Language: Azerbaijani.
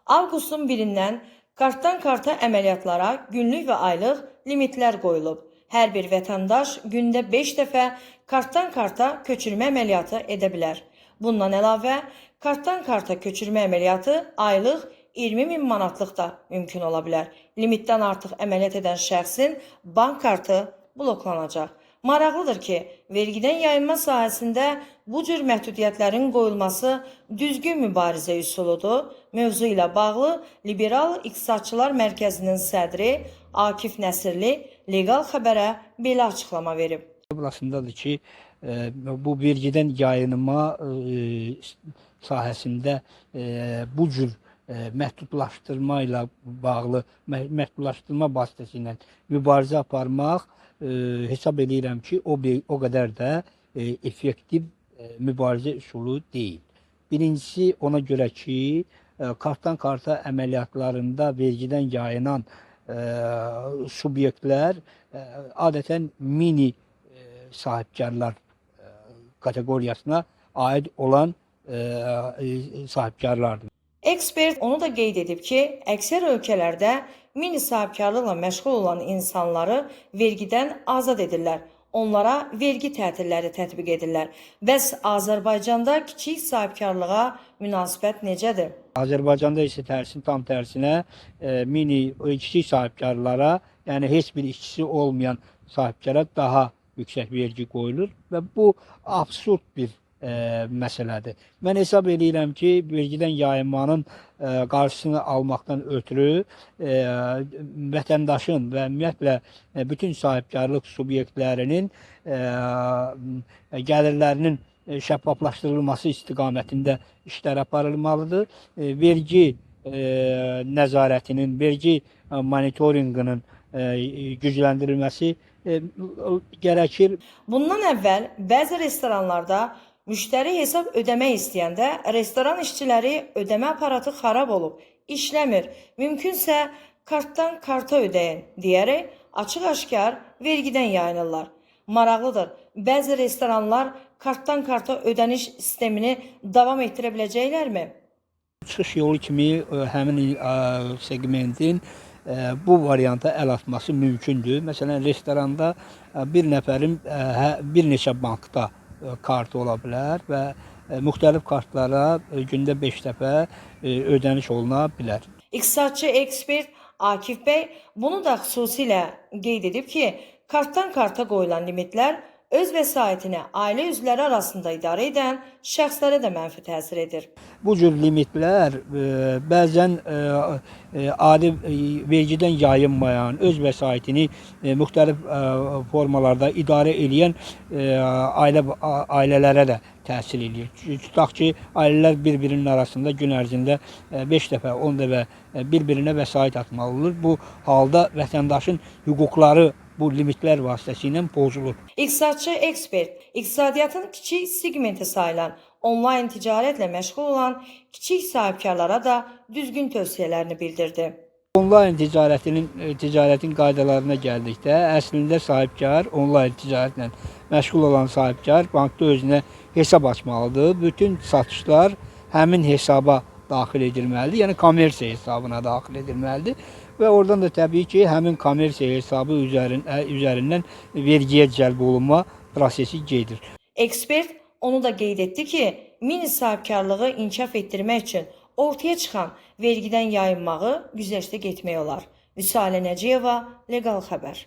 Avqustun 1-dən kartdan karta əməliyyatlara günlük və aylıq limitlər qoyulub. Hər bir vətəndaş gündə 5 dəfə kartdan karta köçürmə əməliyyatı edə bilər. Bundan əlavə, kartdan karta köçürmə əməliyyatı aylıq 20.000 manatlıq da mümkün ola bilər. Limitdən artıq əməliyyat edən şəxsin bank kartı bloklanacaq. Maraqlıdır ki, vergidən yayınma sahəsində bu cür məhdudiyyətlərin qoyulması düzgün mübarizə üsuludur. Mövzu ilə bağlı Liberal İqtisadçılar Mərkəzinin sədri Akif Nəsirli Legal Xəbərə belə açıqlama verib. Burasındadır ki, bu vergidən yayınma sahəsində bu cür məhdudlaşdırma ilə bağlı, məhdudlaşdırma vasitəsilə mübarizə aparmaq hesab edirəm ki, o qədər də effektiv mübarizə üsulu deyil. Birincisi ona görə ki, kartdan karta əməliyyatlarında vergidən yayınan subyektlər adətən mini sahibkarlar kateqoriyasına aid olan sahibkarlardır. Ekspert onu da qeyd edib ki, əksər ölkələrdə mini sahibkarlıqla məşğul olan insanları vergidən azad edirlər. Onlara vergi tətilləri tətbiq edirlər. Bəs Azərbaycanda kiçik sahibkarlığa münasibət necədir? Azərbaycanda isə tam tərsinə mini kiçik sahibkarlara, yəni heç bir işçisi olmayan sahibkara daha yüksək vergi qoyulur və bu absurd bir məsələdir. Mən hesab edirəm ki, vergidən yayınmanın qarşısını almaqdan ötürü vətəndaşın və ümumiyyətlə bütün sahibkarlıq subyektlərinin gəlirlərinin şəffaflaşdırılması istiqamətində işlər aparılmalıdır. Vergi nəzarətinin, vergi monitorinqinin gücləndirilməsi gərəkir. Bundan əvvəl bəzi restoranlarda müştəri hesab ödəmək istəyəndə restoran işçiləri ödəmə aparatı xarab olub, işləmir, mümkünsə kartdan karta ödəyin deyərək açıq-aşkar vergidən yayınırlar. Maraqlıdır, bəzi restoranlar kartdan karta ödəniş sistemini davam etdirə biləcəklərmi? Çıxış yolu kimi həmin segmentin bu varianta əl atması mümkündür. Məsələn, restoranda bir nəfərin bir neçə bankda kartı ola bilər və müxtəlif kartlara gündə 5 dəfə ödəniş oluna bilər. İqtisadçı ekspert Akif bəy bunu da xüsusilə qeyd edib ki, kartdan karta qoyulan limitlər öz vəsaitini ailə üzvləri arasında idarə edən şəxslərə də mənfi təsir edir. Bu cür limitlər bəzən adi vergidən yayınmayan, öz vəsaitini müxtəlif formalarda idarə edən ailələrə də təsir edir. Tutaq ki, ailələr bir-birinin arasında gün ərzində 5 dəfə, 10 dəfə bir-birinə vəsait atmalı olur. Bu halda vətəndaşın hüquqları bu limitlər vasitəsilə pozulur. İqtisadçı ekspert, iqtisadiyyatın kiçik segmenti sayılan, onlayn ticarətlə məşğul olan kiçik sahibkarlara da düzgün tövsiyələrini bildirdi. Onlayn ticarətin qaydalarına gəldikdə, əslində sahibkar, onlayn ticarətlə məşğul olan sahibkar bankda özünə hesab açmalıdır. Bütün satışlar həmin hesaba daxil edilməlidir, yəni kommersiya hesabına daxil edilməlidir. Və oradan da təbii ki, həmin kommersiya hesabı üzərindən vergiyə cəlb olunma prosesi gedir. Ekspert onu da qeyd etdi ki, mini sahibkarlığı inkişaf etdirmək üçün ortaya çıxan vergidən yayınmağı güzəştə getmək olar. Vüsalə Nəciyeva, Legal Xəbər.